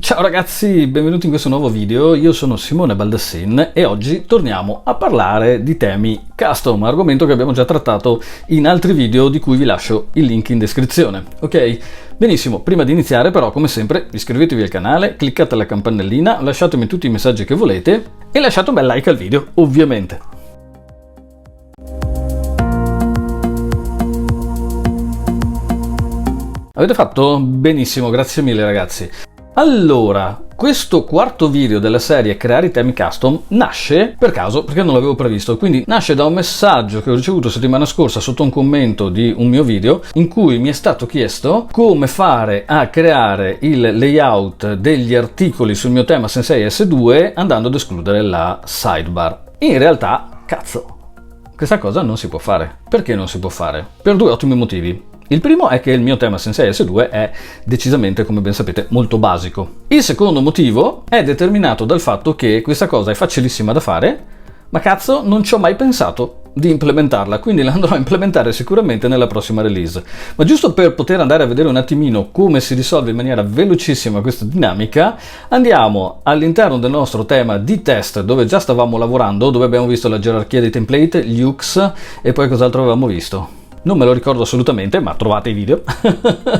Ciao ragazzi, benvenuti in questo nuovo video. Io sono Simone Baldassin e oggi torniamo a parlare di temi custom, argomento che abbiamo già trattato in altri video di cui vi lascio il link in descrizione. Ok? Benissimo, prima di iniziare però come sempre iscrivetevi al canale, cliccate la campanellina, lasciatemi tutti i messaggi che volete e lasciate un bel like al video, ovviamente. Avete fatto benissimo, grazie mille ragazzi. Allora, questo quarto video della serie Creare i temi custom nasce per caso, perché non l'avevo previsto, quindi nasce da un messaggio che ho ricevuto settimana scorsa sotto un commento di un mio video in cui mi è stato chiesto come fare a creare il layout degli articoli sul mio tema Sensei S2 andando ad escludere la sidebar. In realtà, cazzo, questa cosa non si può fare. Perché non si può fare? Per due ottimi motivi. Il primo è che il mio tema Sensei S2 è decisamente, come ben sapete, molto basico. Il secondo motivo è determinato dal fatto che questa cosa è facilissima da fare, ma cazzo non ci ho mai pensato di implementarla, quindi la andrò a implementare sicuramente nella prossima release. Ma giusto per poter andare a vedere un attimino come si risolve in maniera velocissima questa dinamica, andiamo all'interno del nostro tema di test dove già stavamo lavorando, dove abbiamo visto la gerarchia dei template, gli hooks e poi cos'altro avevamo visto. Non me lo ricordo assolutamente, ma trovate i video.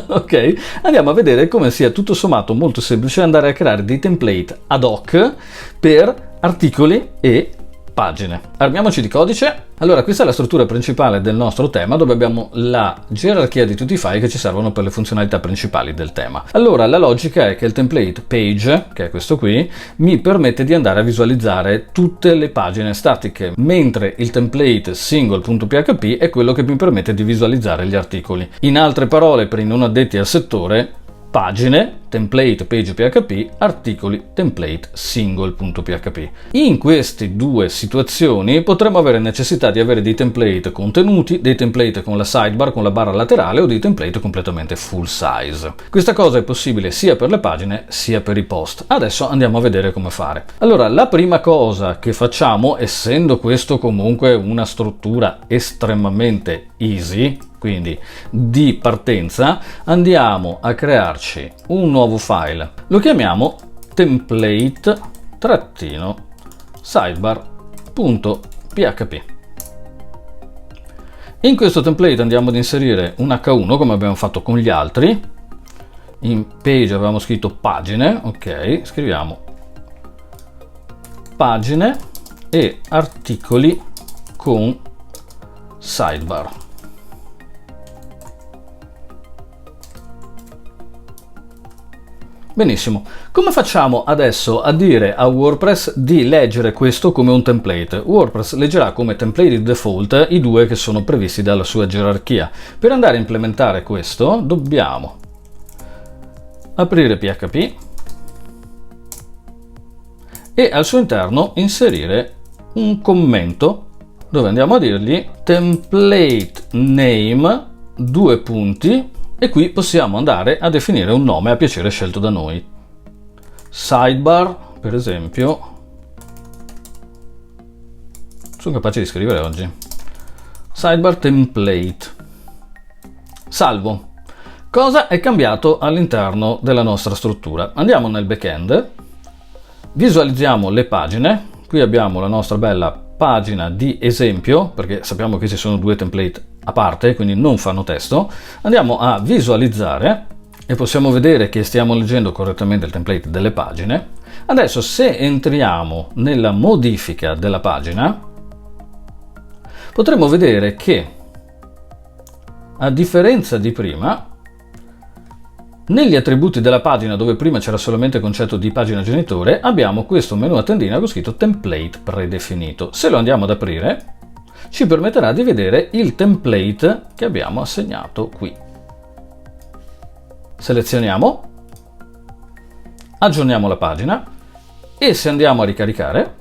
Ok, andiamo a vedere come sia tutto sommato molto semplice andare a creare dei template ad hoc per articoli e pagine. Armiamoci di codice. Allora, questa è la struttura principale del nostro tema, dove abbiamo la gerarchia di tutti i file che ci servono per le funzionalità principali del tema. Allora, la logica è che il template page, che è questo qui, mi permette di andare a visualizzare tutte le pagine statiche, mentre il template single.php è quello che mi permette di visualizzare gli articoli. In altre parole, per i non addetti al settore, pagine, template page PHP, articoli, template single.php. In queste due situazioni potremmo avere necessità di avere dei template contenuti, dei template con la sidebar, con la barra laterale o dei template completamente full size. Questa cosa è possibile sia per le pagine sia per i post. Adesso andiamo a vedere come fare. Allora, la prima cosa che facciamo, essendo questo comunque una struttura estremamente easy, quindi di partenza, andiamo a crearci un nuovo file. Lo chiamiamo template-sidebar.php. In questo template andiamo ad inserire un H1 come abbiamo fatto con gli altri. In page avevamo scritto pagine, ok, scriviamo pagine e articoli con sidebar. Benissimo, come facciamo adesso a dire a WordPress di leggere questo come un template? WordPress leggerà come template di default i due che sono previsti dalla sua gerarchia. Per andare a implementare questo dobbiamo aprire PHP e al suo interno inserire un commento dove andiamo a dirgli template name due punti. E qui possiamo andare a definire un nome a piacere scelto da noi. Sidebar, per esempio. Sono capace di scrivere oggi. Sidebar template. Salvo. Cosa è cambiato all'interno della nostra struttura? Andiamo nel backend, visualizziamo le pagine. Qui abbiamo la nostra bella pagina di esempio, perché sappiamo che ci sono due template a parte, quindi non fanno testo. Andiamo a visualizzare e possiamo vedere che stiamo leggendo correttamente il template delle pagine. Adesso se entriamo nella modifica della pagina potremo vedere che, a differenza di prima, negli attributi della pagina, dove prima c'era solamente il concetto di pagina genitore, abbiamo questo menu a tendina con scritto template predefinito. Se lo andiamo ad aprire ci permetterà di vedere il template che abbiamo assegnato qui. Selezioniamo, aggiorniamo la pagina e se andiamo a ricaricare,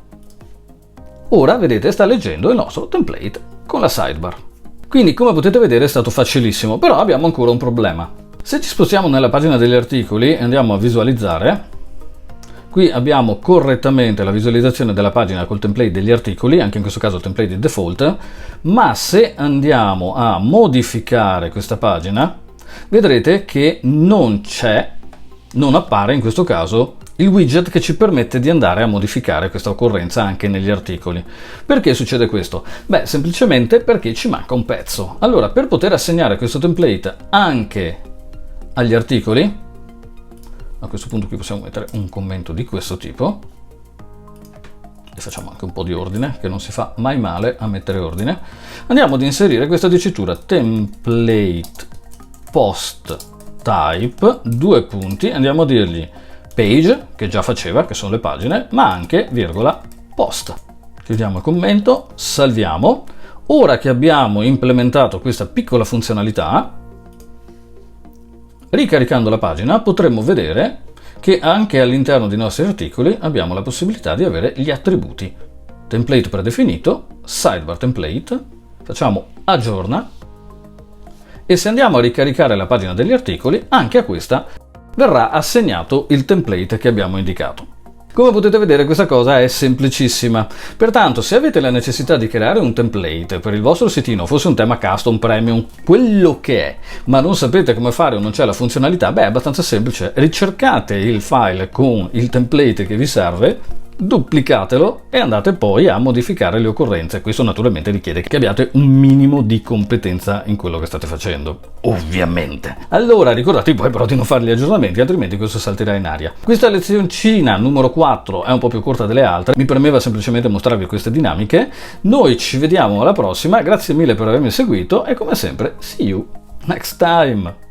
ora vedete sta leggendo il nostro template con la sidebar. Quindi come potete vedere è stato facilissimo, però abbiamo ancora un problema. Se ci spostiamo nella pagina degli articoli e andiamo a visualizzare, qui abbiamo correttamente la visualizzazione della pagina col template degli articoli, anche in questo caso il template di default, ma se andiamo a modificare questa pagina vedrete che non c'è non appare in questo caso il widget che ci permette di andare a modificare questa occorrenza anche negli articoli. Perché succede questo? Beh, semplicemente perché ci manca un pezzo. Allora, per poter assegnare questo template anche agli articoli, a questo punto qui possiamo mettere un commento di questo tipo e facciamo anche un po' di ordine, che non si fa mai male a mettere ordine. Andiamo ad inserire questa dicitura template post type, due punti, andiamo a dirgli page, che già faceva, che sono le pagine, ma anche virgola post. Chiudiamo il commento, salviamo. Ora che abbiamo implementato questa piccola funzionalità, ricaricando la pagina potremmo vedere che anche all'interno dei nostri articoli abbiamo la possibilità di avere gli attributi. Template predefinito, sidebar template, facciamo aggiorna e se andiamo a ricaricare la pagina degli articoli, anche a questa verrà assegnato il template che abbiamo indicato. Come potete vedere, questa cosa è semplicissima. Pertanto, se avete la necessità di creare un template per il vostro sitino, fosse un tema custom, premium, quello che è, ma non sapete come fare o non c'è la funzionalità, beh, è abbastanza semplice. Ricercate il file con il template che vi serve, duplicatelo e andate poi a modificare le occorrenze. Questo naturalmente richiede che abbiate un minimo di competenza in quello che state facendo, ovviamente. Allora ricordatevi poi però di non fare gli aggiornamenti, altrimenti questo salterà in aria. Questa lezioncina numero 4 è un po' più corta delle altre, mi premeva semplicemente mostrarvi queste dinamiche. Noi ci vediamo alla prossima, grazie mille per avermi seguito e come sempre see you next time.